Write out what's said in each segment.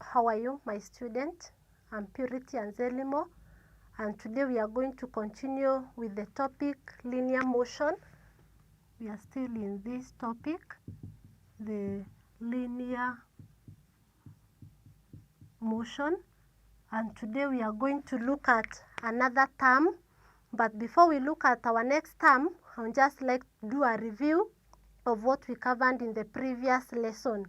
How are you, my student? I'm Purity Anzelimo, and today we are going to continue with the topic linear motion. We are still in this topic, the linear motion, and today we are going to look at another term. But before we look at our next term, I would just like to do a review of what we covered in the previous lesson.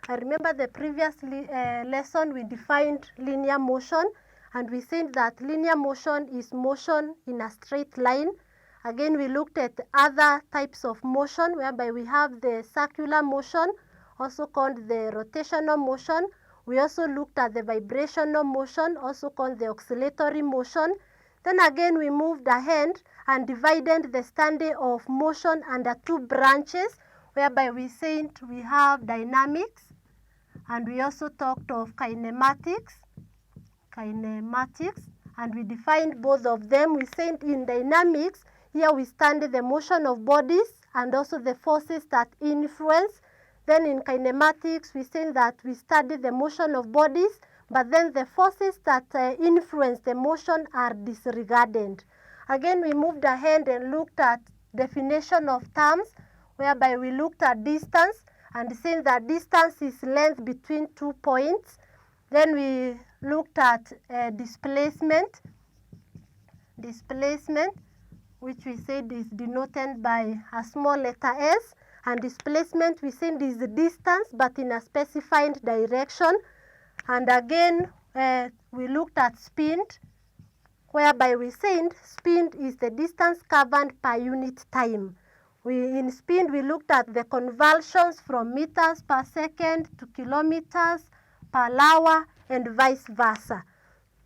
I remember the previous lesson we defined linear motion, and we said that linear motion is motion in a straight line. Again, we looked at other types of motion, whereby we have the circular motion, also called the rotational motion. We also looked at the vibrational motion, also called the oscillatory motion. Then again, we moved ahead and divided the study of motion under two branches, whereby we said we have dynamics, and we also talked of kinematics, and we defined both of them. We said in dynamics, here we study the motion of bodies and also the forces that influence. Then in kinematics, we said that we study the motion of bodies, but then the forces that influence the motion are disregarded. Again, we moved ahead and looked at definition of terms, whereby we looked at distance, and saying that distance is length between 2 points. Then we looked at displacement, which we said is denoted by a small letter s, and displacement we said is the distance but in a specified direction. And again, we looked at speed, whereby we said speed is the distance covered per unit time. In speed, we looked at the conversions from meters per second to kilometers per hour and vice versa.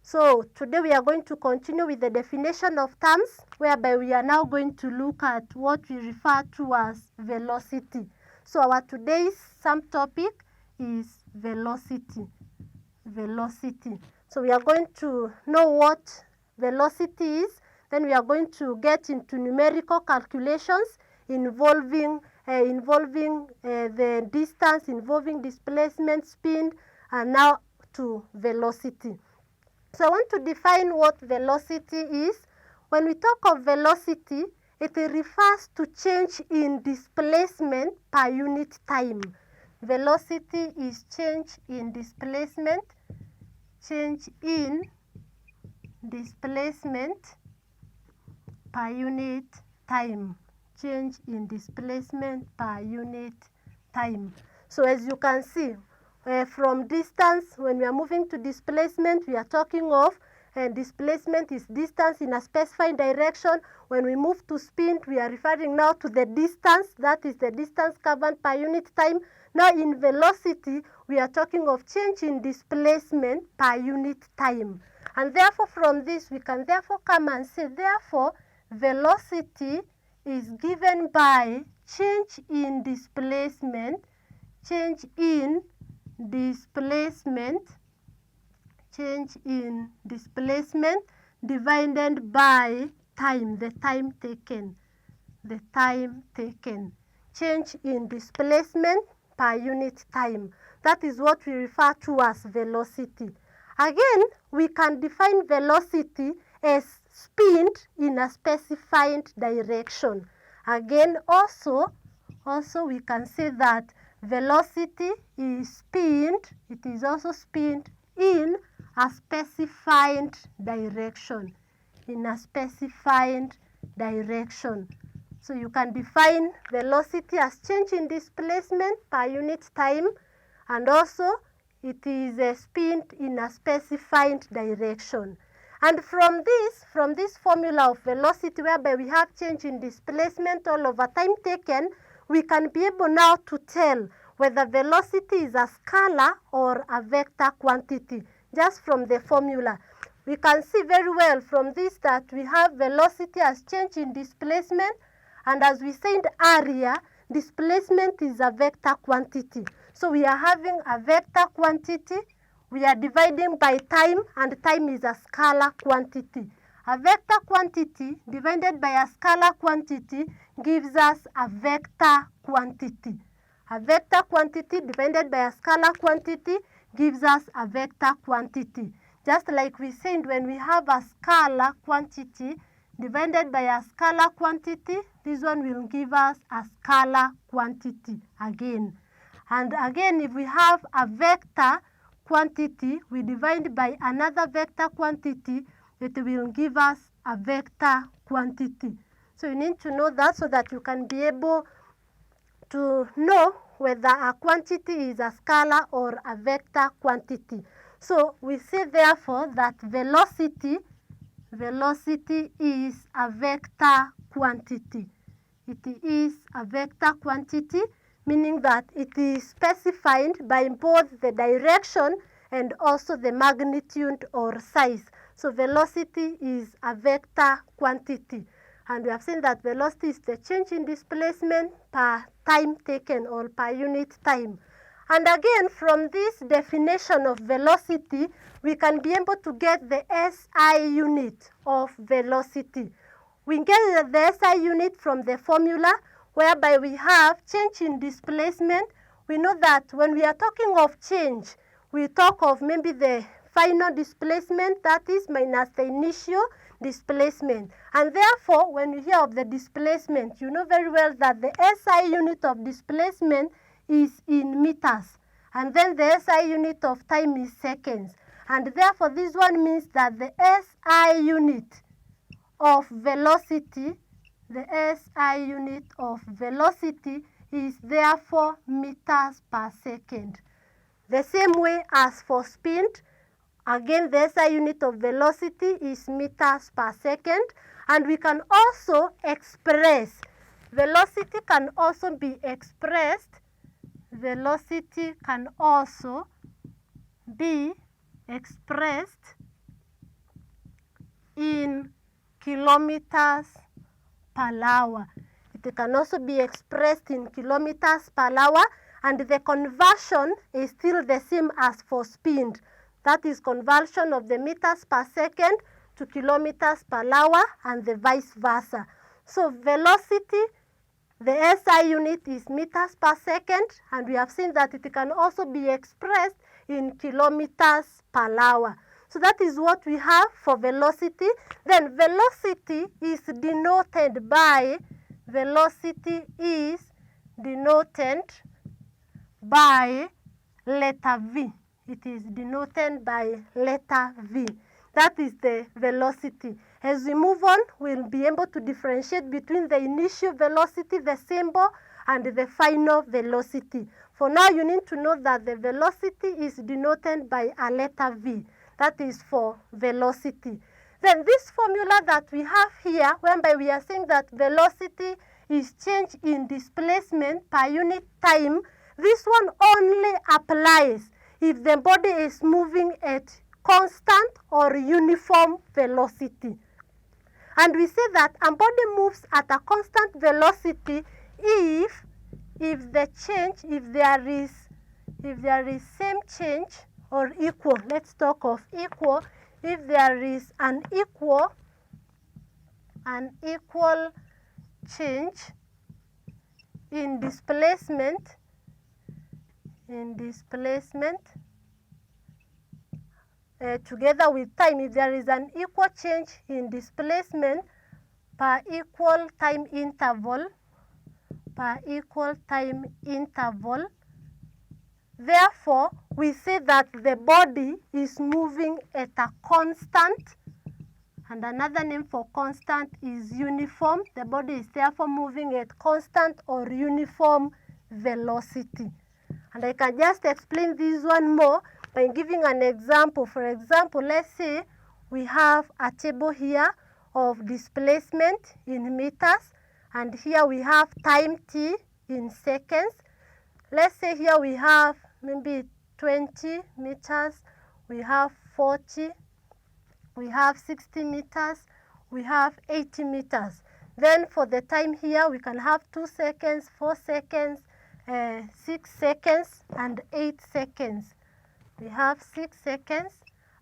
So today we are going to continue with the definition of terms, whereby we are now going to look at what we refer to as velocity. So our today's subtopic is velocity. So we are going to know what velocity is, then we are going to get into numerical calculations involving the distance, involving displacement, speed, and now to velocity. So I want to define what velocity is. When we talk of velocity, it refers to change in displacement per unit time. Velocity is change in displacement, per unit time. Change in displacement per unit time. So as you can see, from distance, when we are moving to displacement, we are talking of displacement is distance in a specified direction. When we move to speed, we are referring now to the distance, that is the distance covered per unit time. Now in velocity, we are talking of change in displacement per unit time. And therefore from this, we can therefore come and say, therefore, velocity is given by change in displacement, divided by time, the time taken. Change in displacement per unit time. That is what we refer to as velocity. Again, we can define velocity as speed in a specified direction. Again, also we can say that velocity is speed, it is also speed in a specified direction. So you can define velocity as change in displacement per unit time, and also it is a speed in a specified direction. And from this formula of velocity, whereby we have change in displacement all over time taken, we can be able now to tell whether velocity is a scalar or a vector quantity, just from the formula. We can see very well from this that we have velocity as change in displacement, and as we said earlier, displacement is a vector quantity. So we are having a vector quantity, we are dividing by time, and time is a scalar quantity. A vector quantity divided by a scalar quantity gives us a vector quantity. A vector quantity divided by a scalar quantity gives us a vector quantity. Just like we said, when we have a scalar quantity divided by a scalar quantity, this one will give us a scalar quantity again. And again, if we have a vector quantity, we divide by another vector quantity, it will give us a vector quantity. So you need to know that so that you can be able to know whether a quantity is a scalar or a vector quantity. So we say therefore that velocity is a vector quantity. It is a vector quantity, meaning that it is specified by both the direction and also the magnitude or size. So velocity is a vector quantity. And we have seen that velocity is the change in displacement per time taken or per unit time. And again, from this definition of velocity, we can be able to get the SI unit of velocity. We get the SI unit from the formula whereby we have change in displacement. We know that when we are talking of change, we talk of maybe the final displacement, that is minus the initial displacement. And therefore, when you hear of the displacement, you know very well that the SI unit of displacement is in meters. And then the SI unit of time is seconds. And therefore, this one means that the SI unit of velocity, is therefore meters per second. The same way as for speed, again the SI unit of velocity is meters per second, and we can also express, velocity can also be expressed in kilometers per hour. It can also be expressed in kilometers per hour, and the conversion is still the same as for speed. That is conversion of the meters per second to kilometers per hour and the vice versa. So velocity, the SI unit is meters per second, and we have seen that it can also be expressed in kilometers per hour. So that is what we have for velocity. Then velocity is denoted by letter V. It is denoted by letter V. That is the velocity. As we move on, we'll be able to differentiate between the initial velocity, the symbol, and the final velocity. For now, you need to know that the velocity is denoted by a letter V. That is for velocity. Then this formula that we have here, whereby we are saying that velocity is change in displacement per unit time, this one only applies if the body is moving at constant or uniform velocity. And we say that a body moves at a constant velocity if there is same change or equal, let's talk of equal, if there is an equal change in displacement together with time, if there is an equal change in displacement per equal time interval, therefore we say that the body is moving at a constant, and another name for constant is uniform. The body is therefore moving at constant or uniform velocity. And I can just explain this one more by giving an example. For example, let's say we have a table here of displacement in meters, and here we have time t in seconds. Let's say here we have maybe 20 meters, we have 40, we have 60 meters, we have 80 meters. Then for the time here, we can have 2 seconds, 4 seconds, 6 seconds, and 8 seconds. We have 6 seconds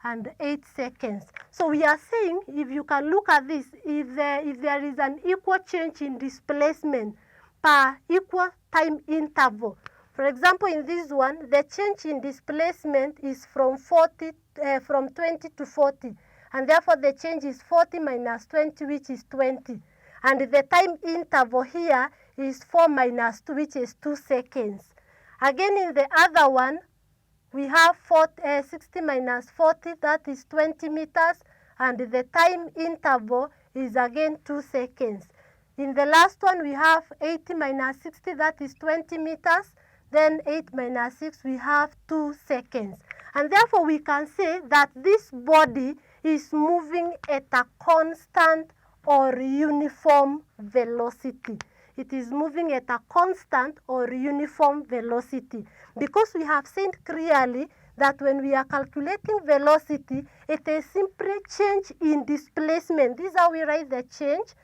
and 8 seconds. So we are saying, if you can look at this, if there is an equal change in displacement per equal time interval, For example, in this one, the change in displacement is from 20 to 40, and therefore the change is 40 minus 20, which is 20. And the time interval here is 4 minus 2, which is 2 seconds. Again, in the other one, we have 60 minus 40, that is 20 meters, and the time interval is again 2 seconds. In the last one, we have 80 minus 60, that is 20 meters. Then 8 minus 6, we have 2 seconds. And therefore, we can say that this body is moving at a constant or uniform velocity. It is moving at a constant or uniform velocity, because we have seen clearly that when we are calculating velocity, it is simply change in displacement. This is how we write the change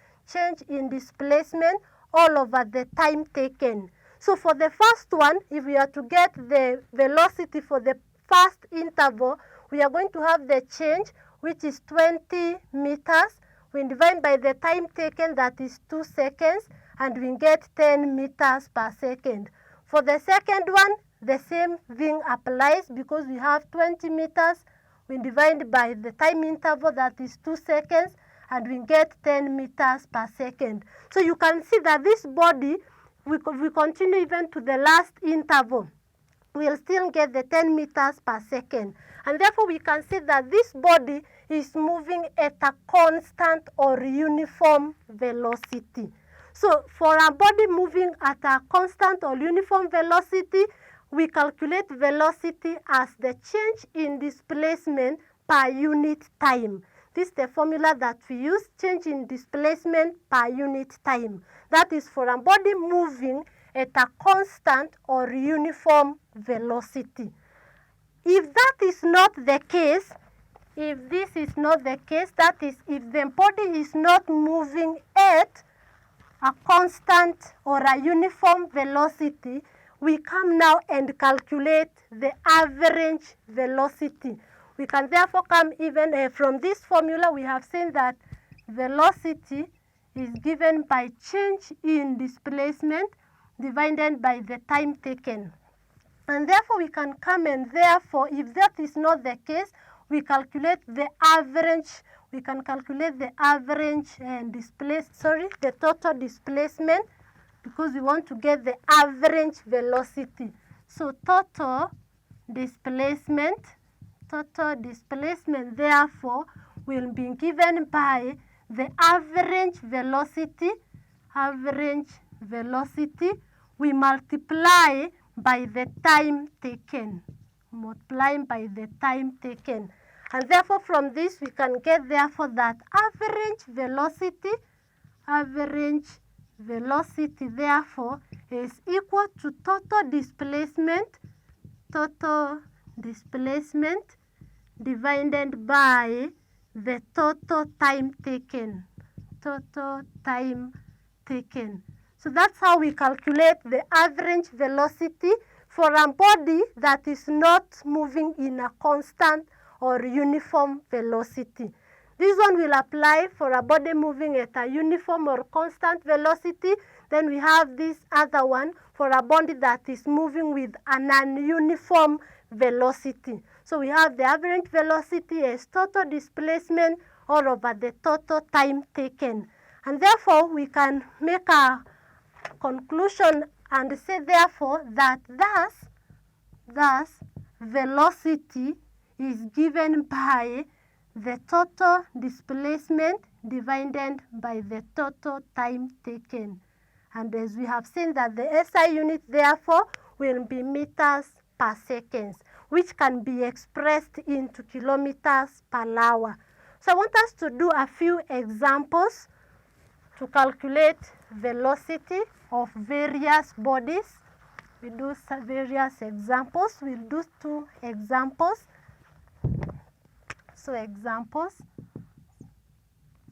in displacement all over the time taken. So for the first one, if we are to get the velocity for the first interval, we are going to have the change, which is 20 meters. We divide by the time taken, that is 2 seconds, and we get 10 meters per second. For the second one, the same thing applies, because we have 20 meters. We divide by the time interval, that is 2 seconds, and we get 10 meters per second. So you can see that this body, we continue even to the last interval, we'll still get the 10 meters per second. And therefore, we can see that this body is moving at a constant or uniform velocity. So for a body moving at a constant or uniform velocity, we calculate velocity as the change in displacement per unit time. This is the formula that we use, change in displacement per unit time. That is for a body moving at a constant or uniform velocity. If that is not the case, if this is not the case, that is, if the body is not moving at a constant or a uniform velocity, we come now and calculate the average velocity. We can therefore come even from this formula, we have seen that velocity is given by change in displacement divided by the time taken. And therefore, we can come and therefore, if that is not the case, we calculate the average. We can calculate the average and the total displacement, because we want to get the average velocity. So total displacement therefore will be given by the average velocity. We multiply by the time taken. And therefore, from this we can get therefore that average velocity therefore is equal to total displacement divided by the total time taken. So that's how we calculate the average velocity for a body that is not moving in a constant or uniform velocity. This one will apply for a body moving at a uniform or constant velocity. Then we have this other one for a body that is moving with an ununiform velocity. So we have the average velocity as total displacement all over the total time taken. And therefore, we can make a conclusion and say therefore that thus velocity is given by the total displacement divided by the total time taken. And as we have seen that the SI unit therefore will be meters per second, which can be expressed into kilometers per hour. So I want us to do a few examples to calculate velocity of various bodies. We do various examples. We'll do 2 examples. So examples,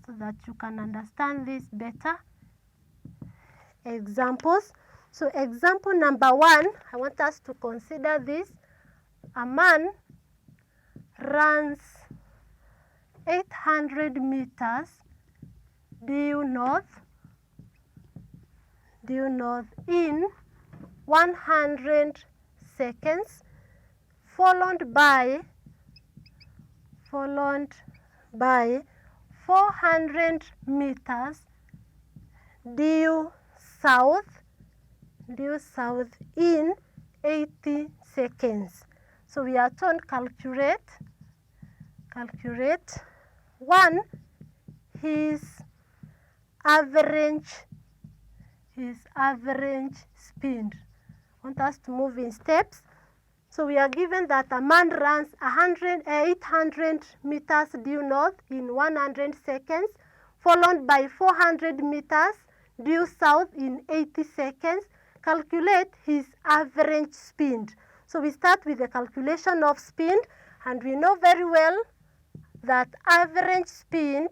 so that you can understand this better. Examples. So example number 1, I want us to consider this. A man runs 800 meters due north in 100 seconds, followed by 400 meters due south in 80 seconds. So we are told calculate one, his average speed. I want us to move in steps. So we are given that a man runs 800 meters due north in 100 seconds, followed by 400 meters due south in 80 seconds. Calculate his average speed. So we start with the calculation of speed, and we know very well that average speed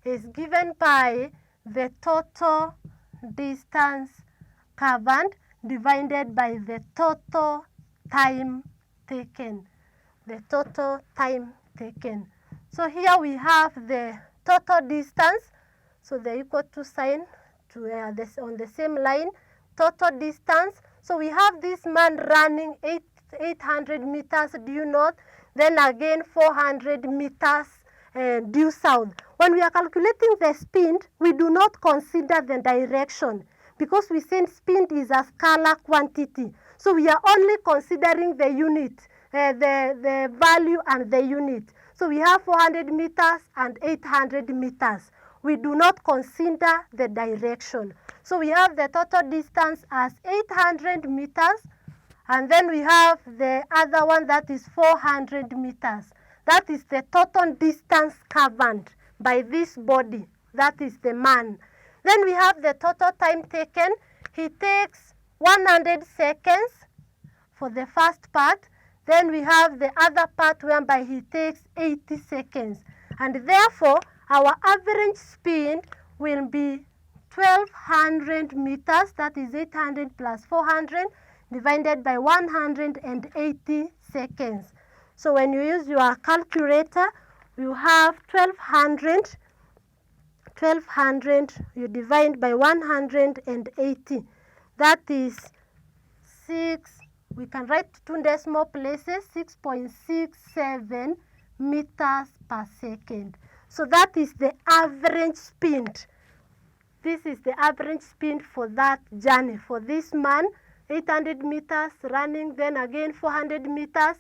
is given by the total distance covered divided by the total time taken. So here we have the total distance. So the equal to sign on the same line, total distance. So we have this man running 800 meters due north, then again 400 meters due south. When we are calculating the speed, we do not consider the direction because we said speed is a scalar quantity. So we are only considering the unit, the value and the unit. So we have 400 meters and 800 meters. We do not consider the direction. So we have the total distance as 800 meters, and then we have the other one that is 400 meters. That is the total distance covered by this body. That is the man. Then we have the total time taken. He takes 100 seconds for the first part. Then we have the other part whereby he takes 80 seconds. And therefore, our average speed will be 1200 meters, that is 800 plus 400, divided by 180 seconds. So when you use your calculator, you have 1200, you divide by 180. That is 6, we can write 2 decimal places, 6.67 meters per second. So that is the average speed. This is the average speed for that journey. For this man, 800 meters running, then again 400 meters,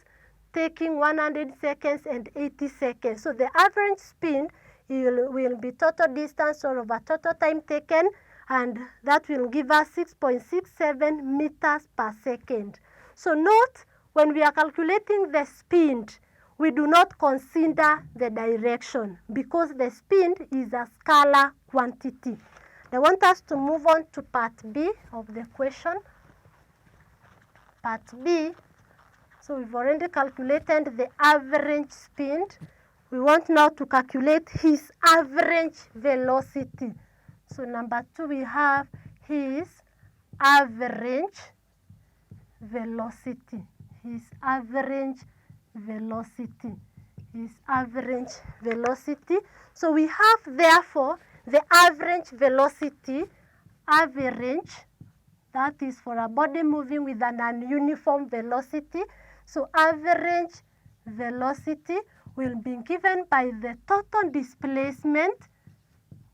taking 100 seconds and 80 seconds. So the average speed will be total distance over total time taken, and that will give us 6.67 meters per second. So note, when we are calculating the speed, we do not consider the direction because the speed is a scalar quantity. I want us to move on to part B of the question. Part B, so we've already calculated the average speed. We want now to calculate his average velocity. So number 2, we have his average velocity. His average velocity. So we have therefore the average velocity, that is for a body moving with an uniform velocity. So average velocity will be given by the total displacement.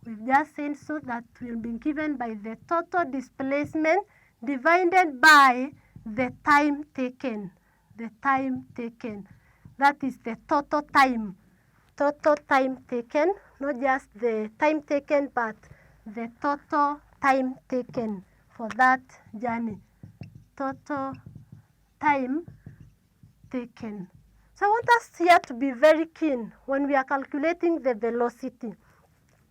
We've just said so that will be given by the total displacement divided by the time taken. That is the total time taken, not just the time taken, but the total time taken for that journey. Total time taken. So I want us here to be very keen when we are calculating the velocity.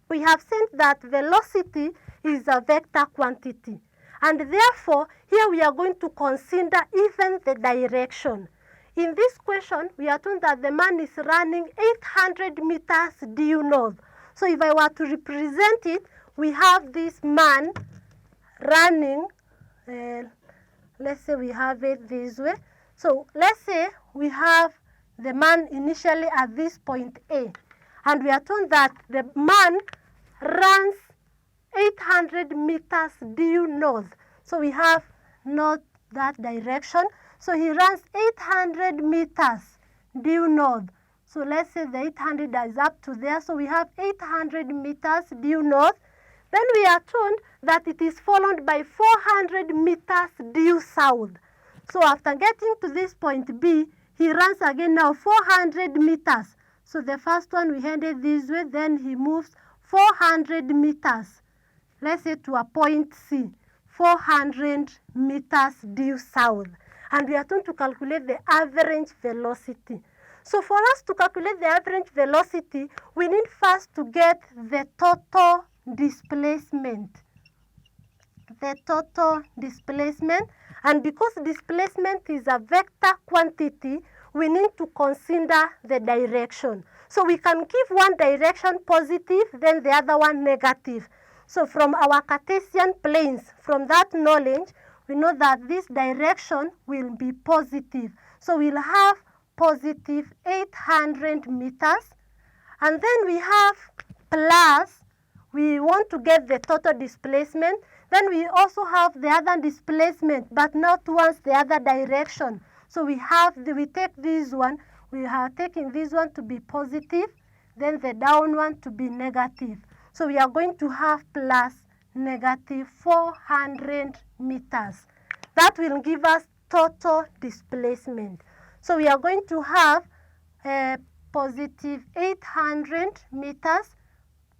We have said that velocity is a vector quantity, and therefore here we are going to consider even the direction. In this question, we are told that the man is running 800 meters due north. So if I were to represent it, we have this man running, let's say we have it this way. So let's say we have the man initially at this point A, and we are told that the man runs 800 meters due north. So we have north that direction. So he runs 800 meters due north. So let's say the 800 is up to there. So we have 800 meters due north. Then we are told that it is followed by 400 meters due south. So after getting to this point B, he runs again now 400 meters. So the first one we headed this way, then he moves 400 meters. Let's say to a point C, 400 meters due south. And we are going to calculate the average velocity. So for us to calculate the average velocity, we need first to get the total displacement. The total displacement. And because displacement is a vector quantity, we need to consider the direction. So we can give one direction positive, then the other one negative. So from our Cartesian planes, from that knowledge, we know that this direction will be positive. So we'll have positive 800 meters. And then we have plus, we want to get the total displacement. Then we also have the other displacement, but not towards the other direction. So we take this one, we have taken this one to be positive, then the down one to be negative. So we are going to have plus negative 400 meters. That will give us total displacement. So we are going to have positive 800 meters,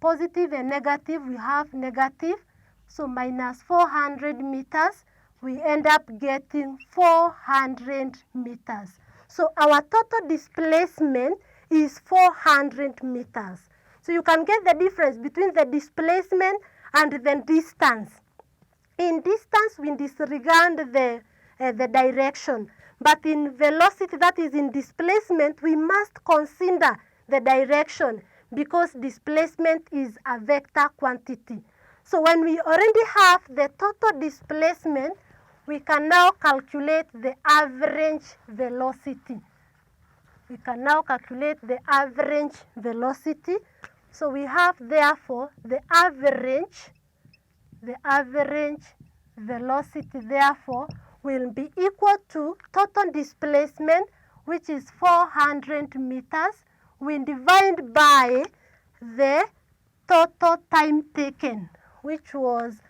positive and negative, we have negative. So minus 400 meters, we end up getting 400 meters. So our total displacement is 400 meters. So you can get the difference between the displacement and the distance. In distance, we disregard the direction. But in velocity, that is in displacement, we must consider the direction because displacement is a vector quantity. So when we already have the total displacement, we can now calculate the average velocity. We can now calculate the average velocity. So we have therefore the average velocity therefore will be equal to total displacement, which is 400 meters. We divide by the total time taken, which was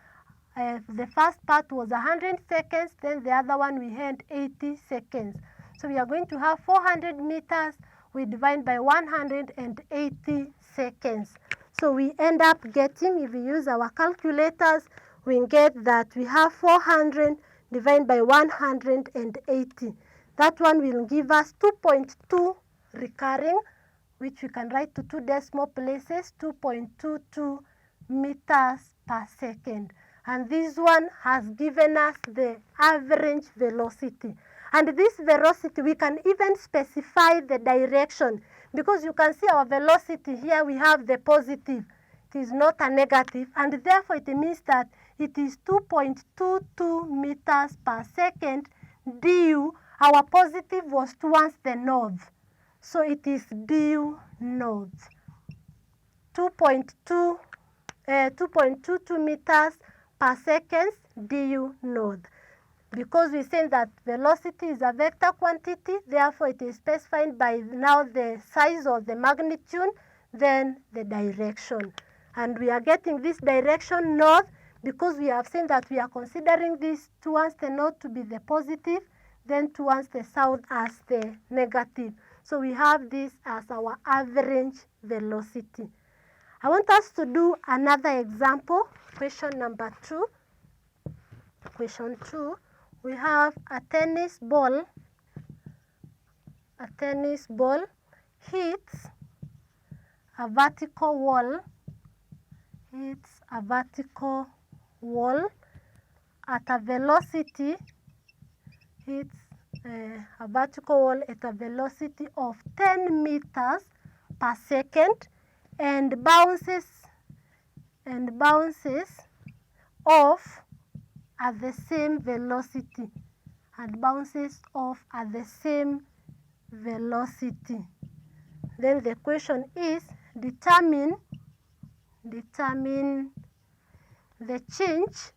the first part was 100 seconds, then the other one we had 80 seconds. So we are going to have 400 meters, we divide by 180 seconds. So we end up getting, if we use our calculators, we get that we have 400 divided by 180. That one will give us 2.2 recurring, which we can write to 2 decimal places, 2.22 meters per second. And this one has given us the average velocity. And this velocity, we can even specify the direction because you can see our velocity here, we have the positive. It is not a negative, and therefore it means that it is 2.22 meters per second due. Our positive was towards the north. So it is due north. 2.22 meters per second due north. Because we say that velocity is a vector quantity, therefore it is specified by now the size or the magnitude, then the direction. And we are getting this direction north because we have seen that we are considering this towards the north to be the positive, then towards the south as the negative. So we have this as our average velocity. I want us to do another example, question number 2. Question 2, we have a tennis ball hits a vertical wall, at a velocity, of 10 meters per second and bounces off at the same velocity, Then the question is determine the change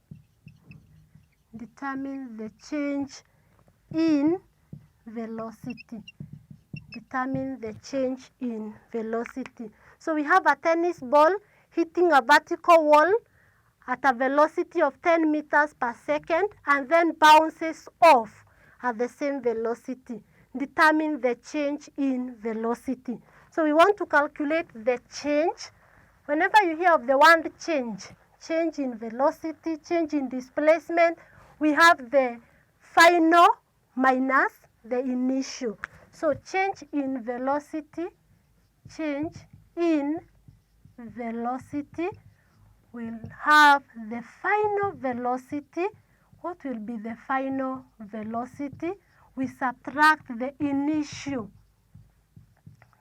in velocity. Determine the change in velocity. So we have a tennis ball hitting a vertical wall at a velocity of 10 meters per second and then bounces off at the same velocity. Determine the change in velocity. So we want to calculate the change. Whenever you hear of the word change, change in velocity, change in displacement, we have the final minus the initial. So change in velocity will have the final velocity. What will be the final velocity? We subtract the initial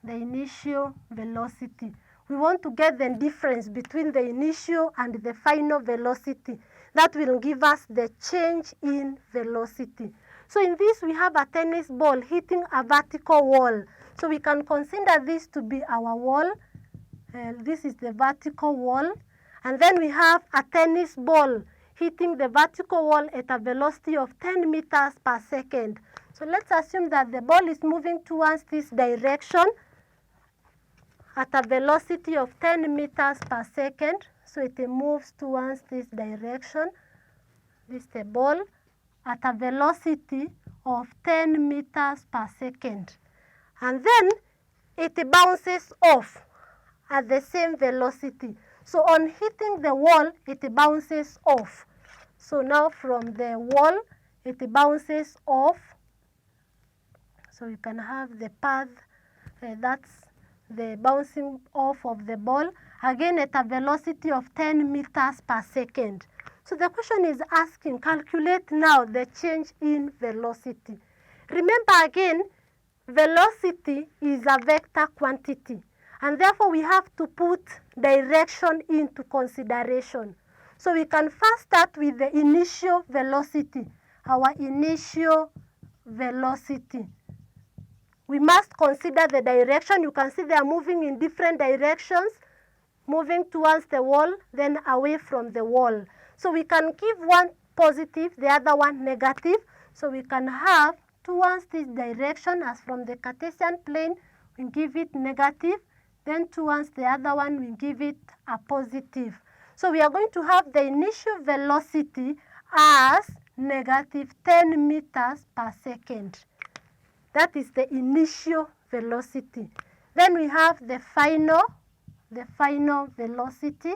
velocity. We want to get the difference between the initial and the final velocity. That will give us the change in velocity. So in this we have a tennis ball hitting a vertical wall. So we can consider this to be our wall. This is the vertical wall. And then we have a tennis ball hitting the vertical wall at a velocity of 10 meters per second. So let's assume that the ball is moving towards this direction at a velocity of 10 meters per second. So it moves towards this direction. This is the ball at a velocity of 10 meters per second. And then it bounces off at the same velocity. So on hitting the wall, it bounces off. So now from the wall, it bounces off. So you can have the path, that's the bouncing off of the ball, again at a velocity of 10 meters per second. So the question is asking, calculate now the change in velocity. Remember again, velocity is a vector quantity, and therefore we have to put direction into consideration. So we can first start with the initial velocity, our initial velocity. We must consider the direction. You can see they are moving in different directions, moving towards the wall, then away from the wall. So we can give one positive, the other one negative. So we can have towards this direction, as from the Cartesian plane, we give it negative. Then towards the other one, we give it a positive. So we are going to have the initial velocity as negative 10 meters per second. That is the initial velocity. Then we have the final velocity.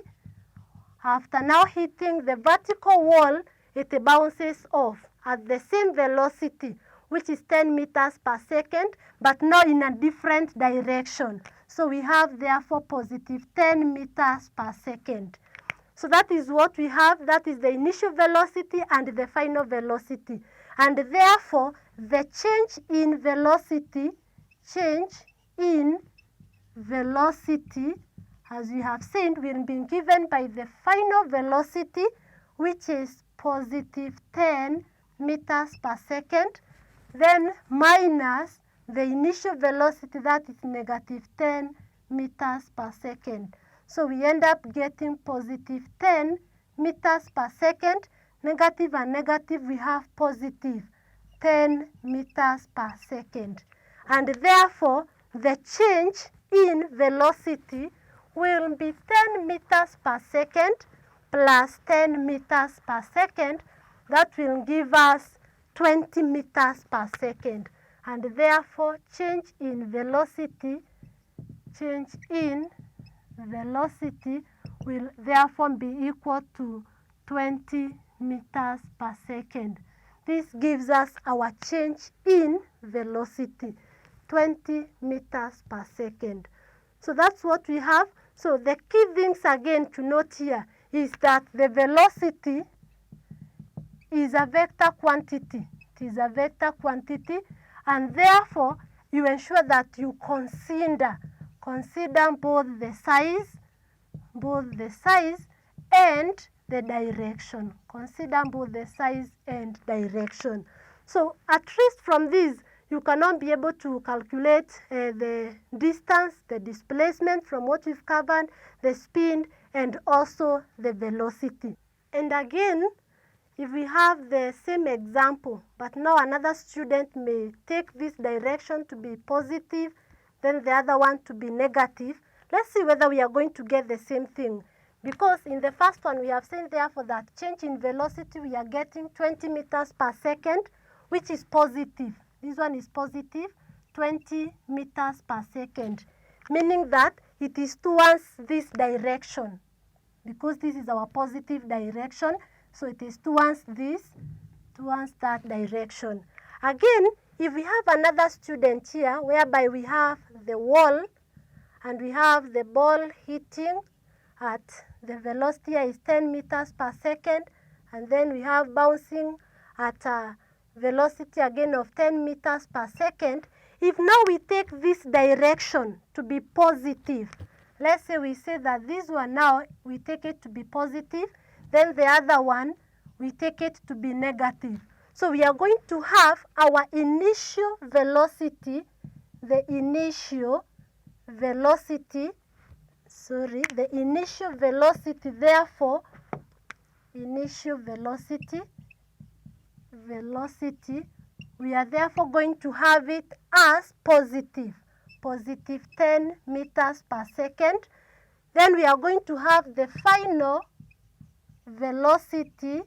After now hitting the vertical wall, it bounces off at the same velocity, which is 10 meters per second, but now in a different direction. So we have therefore positive 10 meters per second. So that is what we have. That is the initial velocity and the final velocity. And therefore, the change in velocity, as we have seen, will be given by the final velocity, which is positive 10 meters per second, then minus the initial velocity, that is negative 10 meters per second. So we end up getting positive 10 meters per second. Negative and negative, we have positive 10 meters per second. And therefore, the change in velocity will be 10 meters per second plus 10 meters per second. That will give us 20 meters per second. And therefore, change in velocity will therefore be equal to 20 meters per second. This gives us our change in velocity, 20 meters per second. So that's what we have. So the key things again to note here is that the velocity is a vector quantity. It is a vector quantity, and therefore you ensure that you consider both the size and the direction. Consider both the size and direction. So at least from this, you cannot be able to calculate the distance, the displacement from what we've covered, the speed, and also the velocity. And again, if we have the same example, but now another student may take this direction to be positive, then the other one to be negative, let's see whether we are going to get the same thing. Because in the first one, we have seen therefore that change in velocity, we are getting 20 meters per second, which is positive. This one is positive, 20 meters per second, meaning that it is towards this direction. Because this is our positive direction, so it is towards that direction. Again, if we have another student here, whereby we have the wall, and we have the ball hitting at the velocity is 10 meters per second, and then we have bouncing at a velocity again of 10 meters per second. If now we take this direction to be positive, let's say we say that this one now we take it to be positive, then the other one we take it to be negative. So we are going to have our initial velocity, the initial velocity, therefore, initial velocity, we are therefore going to have it as positive 10 meters per second. Then we are going to have the final velocity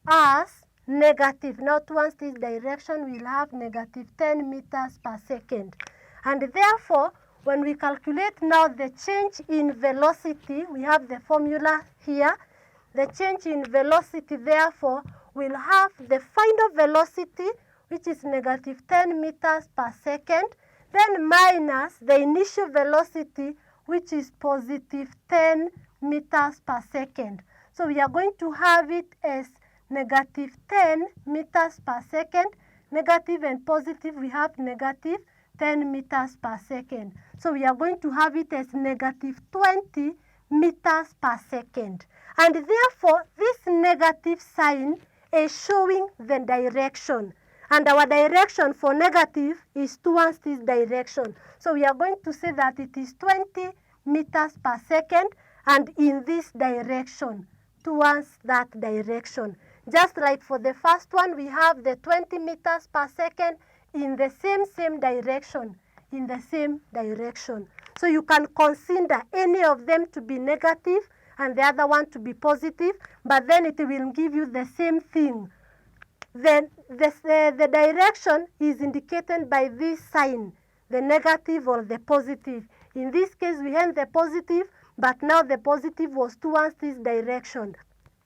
as negative. Now towards this direction, we'll have negative 10 meters per second. And therefore, when we calculate now the change in velocity, we have the formula here. The change in velocity, therefore, will have the final velocity, which is negative 10 meters per second, then minus the initial velocity, which is positive 10 meters per second. So we are going to have it as negative 10 meters per second. Negative and positive, we have negative 10 meters per second. So we are going to have it as negative 20 meters per second. And therefore, this negative sign is showing the direction. And our direction for negative is towards this direction. So we are going to say that it is 20 meters per second and in this direction, towards that direction. Just like for the first one, we have the 20 meters per second in the same direction, So you can consider any of them to be negative and the other one to be positive, but then it will give you the same thing. Then the direction is indicated by this sign, the negative or the positive. In this case, we had the positive, but now the positive was towards this direction.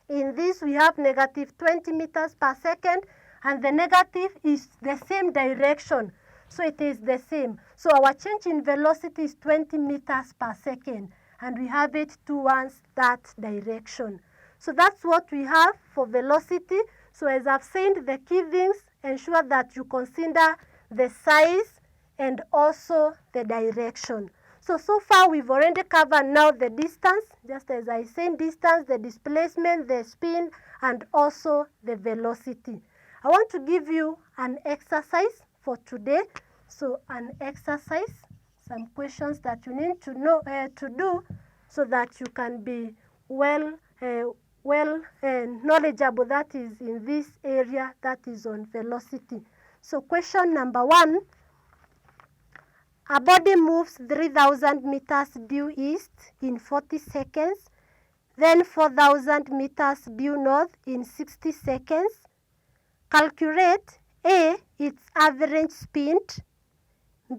In this, we have negative 20 meters per second, and the negative is the same direction. So it is the same. So our change in velocity is 20 meters per second, and we have it towards that direction. So that's what we have for velocity. So as I've said, the key things, ensure that you consider the size and also the direction. So far we've already covered now the distance, just as I said, distance, the displacement, the spin, and also the velocity. I want to give you an exercise for today. So an exercise, some questions that you need to know to do so that you can be well knowledgeable, that is in this area, that is on velocity. So question number 1. A body moves 3,000 meters due east in 40 seconds, then 4,000 meters due north in 60 seconds. Calculate A, its average speed,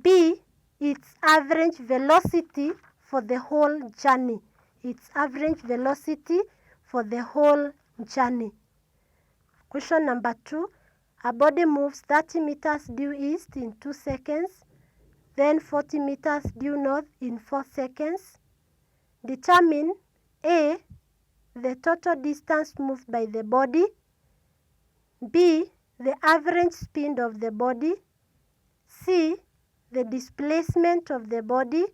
B, its average velocity for the whole journey. Its average velocity for the whole journey. Question number 2. A body moves 30 meters due east in 2 seconds, then 40 meters due north in 4 seconds. Determine A, the total distance moved by the body, B, the average speed of the body, C, the displacement of the body,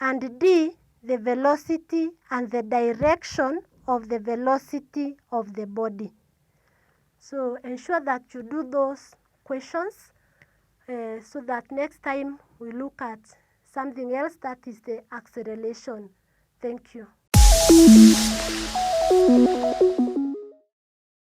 and D, the velocity and the direction of the velocity of the body. So ensure that you do those questions so that next time we look at something else, that is the acceleration. Thank you.